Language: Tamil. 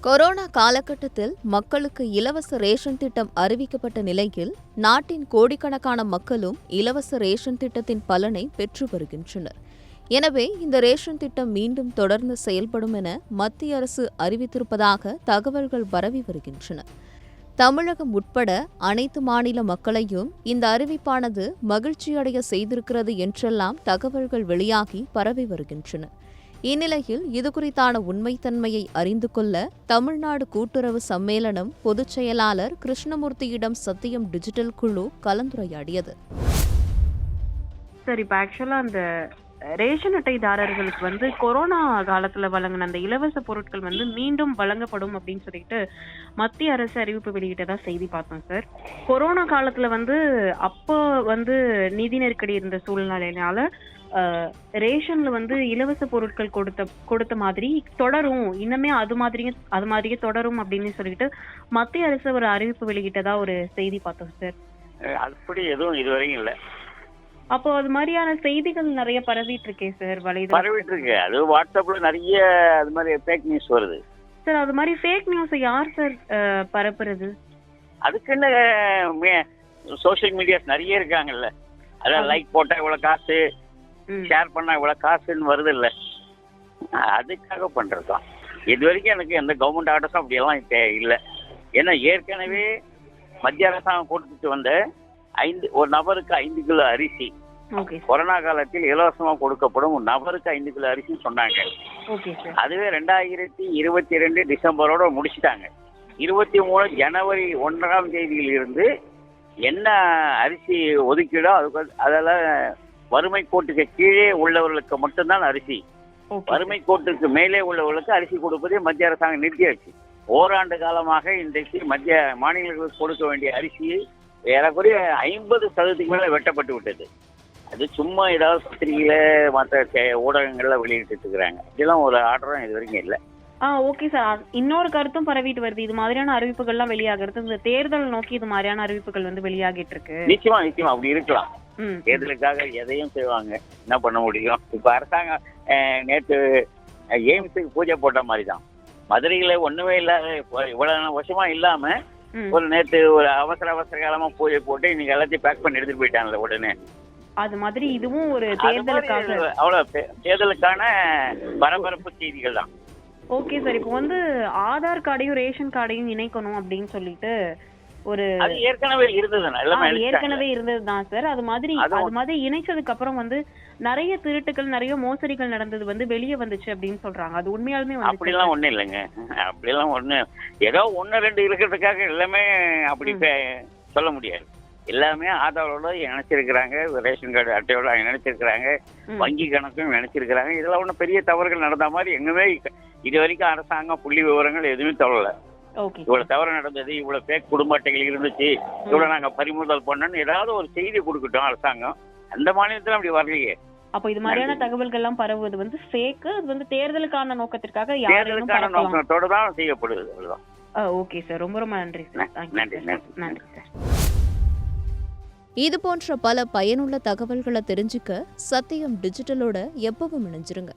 கொரோனா காலகட்டத்தில் மக்களுக்கு இலவச ரேஷன் திட்டம் அறிவிக்கப்பட்ட நிலையில் நாட்டின் கோடிக்கணக்கான மக்களும் இலவச ரேஷன் திட்டத்தின் பலனை பெற்று வருகின்றனர். எனவே இந்த ரேஷன் திட்டம் மீண்டும் தொடர்ந்து செயல்படும் என மத்திய அரசு அறிவித்திருப்பதாக தகவல்கள் பரவி வருகின்றன. தமிழகம் உட்பட அனைத்து மாநில மக்களையும் இந்த அறிவிப்பானது மகிழ்ச்சியடைய செய்திருக்கிறது என்றெல்லாம் தகவல்கள் வெளியாகி பரவி வருகின்றன. இந்நிலையில் இதுகுறித்தான உண்மைத்தன்மையை அறிந்து கொள்ள தமிழ்நாடு கூட்டுறவு சம்மேளனம் பொதுச் செயலாளர் கிருஷ்ணமூர்த்தியிடம் சத்தியம் டிஜிட்டல் குழு கலந்துரையாடியது. சார், இப்போ ஆக்சுவலாக அந்த ரேஷன் அட்டைதாரர்களுக்கு கொரோனா காலத்துல வழங்கின அந்த இலவச பொருட்கள் மீண்டும் வழங்கப்படும் அப்படின்னு சொல்லிட்டு மத்திய அரசு அறிவிப்பு வெளியிட்டதா செய்தி பார்த்தோம் சார். கொரோனா காலத்துல அப்போ நிதி நெருக்கடி இருந்த சூழ்நிலையினால ரேஷன்ல இலவச பொருட்கள் கொடுத்த மாதிரி தொடரும், இன்னுமே அது மாதிரியே தொடரும் அப்படின்னு சொல்லிட்டு மத்திய அரசு ஒரு அறிவிப்பு வெளியிட்டதா ஒரு செய்தி பார்த்தோம் சார். அப்படி எதுவும் இதுவரையும் இல்லை. அப்போ அது மாதிரியான செய்திகள் நிறைய பரவிட்டு இருக்கே சார், பரவிட்டு இருக்கு. அது வாட்ஸ்அப்ல நிறைய அது மாதிரி ஃபேக் நியூஸ் வருது சார். அது மாதிரி ஃபேக் நியூஸ் யார் சார் பரப்புறது? அதுக்குன்னு சோசியல் மீடியாஸ் நிறைய இருக்காங்கல்ல. அதான் லைக் போட்டா இவ்வளவு காசு, ஷேர் பண்ணா இவ்வளவு காசுன்னு வருது இல்ல, அதுக்காக பண்றதுதான். இது வரைக்கும் எனக்கு எந்த கவர்மெண்ட் ஆர்டர்ஸும் அப்படியெல்லாம் இல்லை. ஏன்னா ஏற்கனவே மத்திய அரசாங்கம் கொடுத்துட்டு வந்த ஒரு நபருக்கு 5 கிலோ அரிசி கொரோனா காலத்தில் இலவசமா கொடுக்கப்படும், ஒரு நபருக்கு 5 கிலோ அரிசி சொன்னாங்க. அதுவே 2022 டிசம்பரோட முடிச்சுட்டாங்க. 23 ஜனவரி 1ஆம் தேதியில் இருந்து என்ன அரிசி ஒதுக்கீடோ அதெல்லாம் வறுமை கோட்டுக்கு கீழே உள்ளவர்களுக்கு மட்டும்தான் அரிசி, வறுமை கோட்டுக்கு மேலே உள்ளவர்களுக்கு அரிசி கொடுப்பதே மத்திய அரசாங்கம் நிறுத்தியாச்சு. ஓராண்டு காலமாக இன்றைக்கு மத்திய மாநிலங்களுக்கு கொடுக்க வேண்டிய அரிசியை ஏறக்குறைய 50% மேல வெட்டப்பட்டு விட்டது. அது சும்மா ஏதாவது பத்திரிகையில மற்ற ஊடகங்கள்ல வெளியிட்டு இருக்கிறாங்க. இதெல்லாம் ஒரு ஆர்டரும் இது வரைக்கும் இல்லை. Okay sir. இன்னொரு கருத்தும் பரவிட்டு வருது. இது மாதிரியான அறிவிப்புகள்லாம் வெளியாகிறது இந்த தேர்தல் நோக்கி இது மாதிரியான அறிவிப்புகள் வெளியாகிட்டு இருக்கு. நிச்சயமா அப்படி இருக்கலாம். தேர்தலுக்காக எதையும் செய்வாங்க, என்ன பண்ண முடியும்? இப்ப அரசாங்கம் நேற்று எய்ம்ஸுக்கு பூஜை போட்ட மாதிரி தான். மதுரையில ஒண்ணுமே இல்லாத இவ்வளவு வருஷமா இல்லாம ஒரு நேற்று ஒரு அவசர காலமா பூஜை போட்டு இன்னைக்கு எல்லாத்தையும் பேக் பண்ணி எடுத்துட்டு போயிட்டாங்கல்ல உடனே. அது மாதிரி இதுவும் ஒரு தேர்தலுக்காக, அவ்வளவு தேர்தலுக்கான பரபரப்பு செய்திகள் தான். Okay sir. இப்போ ஆதார் கார்டையும் ரேஷன் கார்டையும் இணைக்கணும் அப்படின்னு சொல்லிட்டு ஒரு ஏற்கனவே இருந்ததுதான் சார். அது மாதிரி இணைச்சதுக்கு அப்புறம் நிறைய திருட்டுகள், நிறைய மோசடிகள் நடந்தது வெளியே வந்துச்சு அப்படின்னு சொல்றாங்க. அது உண்மையாலுமே அப்படிலாம் ஒண்ணு இல்லைங்க. அப்படிலாம் ஒண்ணு ஏதோ 1-2 இருக்கிறதுக்காக எல்லாமே அப்படி சொல்ல முடியாது. எல்லாமே ஆதாரோட இணைச்சிருக்கிறாங்க, ரேஷன் கார்டு அட்டையோட இணைச்சிருக்கிறாங்க, வங்கி கணக்கும் இணைச்சிருக்கிறாங்க. இதெல்லாம் ஒன்றும் பெரிய தவறுகள் நடந்த மாதிரி எங்குமே இது வரைக்கும் அரசாங்கம் புள்ளி விவரங்கள் எதுவுமே சொல்லல. இவ்வளவு தவறு நடந்தது, இவ்வளவு பேக் குடும்ப அட்டைகள் இருந்துச்சு, இவ்வளவு நாங்க பறிமுதல் பண்ணோம்னு ஏதாவது ஒரு செய்தி கொடுக்கட்டும் அரசாங்கம். அந்த மாநிலத்துல அப்படி வரலையே. அப்போ இது மாதிரியான தகவல்கள் எல்லாம் பரவுவது ஃபேக். அது தேர்தலுக்கான நோக்கத்திற்காக, தேர்தலுக்கான நோக்கத்தோட தான் செய்யப்படுது. அவ்வளவுதான். ஓகே சார், ரொம்ப நன்றி சார். நன்றி சார். இது போன்ற பல பயனுள்ள தகவல்களை தெரிஞ்சுக்க சத்தியம் டிஜிட்டலோட எப்பவும் இணைஞ்சிருங்க.